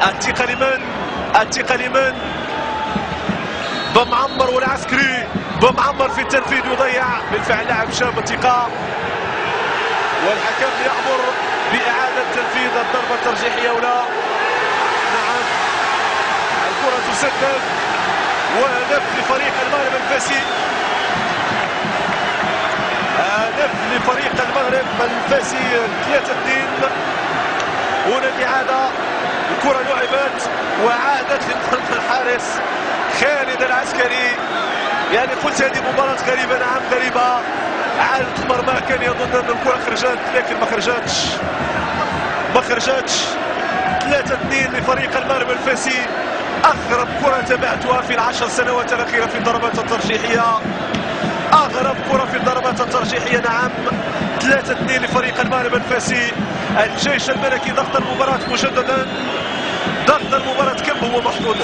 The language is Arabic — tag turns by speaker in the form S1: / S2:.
S1: الثقة لمن؟ الثقة لمن؟ بمعمر والعسكري، بمعمر في التنفيذ يضيع بالفعل لاعب شاب الثقة، والحكم يأمر بإعادة تنفيذ الضربة الترجيحية ولا؟ نعم، الكرة تسدد وهدف لفريق المغرب الفاسي، هدف لفريق المغرب الفاسي 3-2. هنا الإعادة، الكرة لعبت وعادت لمرمى الحارس خالد العسكري. يعني قلت هذه مباراة غريبة، نعم غريبة، عادت المرمى كان يظن أن الكرة خرجت لكن ما خرجتش. 3-2 لفريق المغرب الفاسي، أغرب كرة تابعتها في ال10 سنوات الأخيرة في الضربات الترجيحية، أغرب كرة في الضربات الترجيحية. نعم 3-2 لفريق المغرب الفاسي. الجيش الملكي ضغط المباراة مجددا، ضغط المباراة كم هو محظوظ.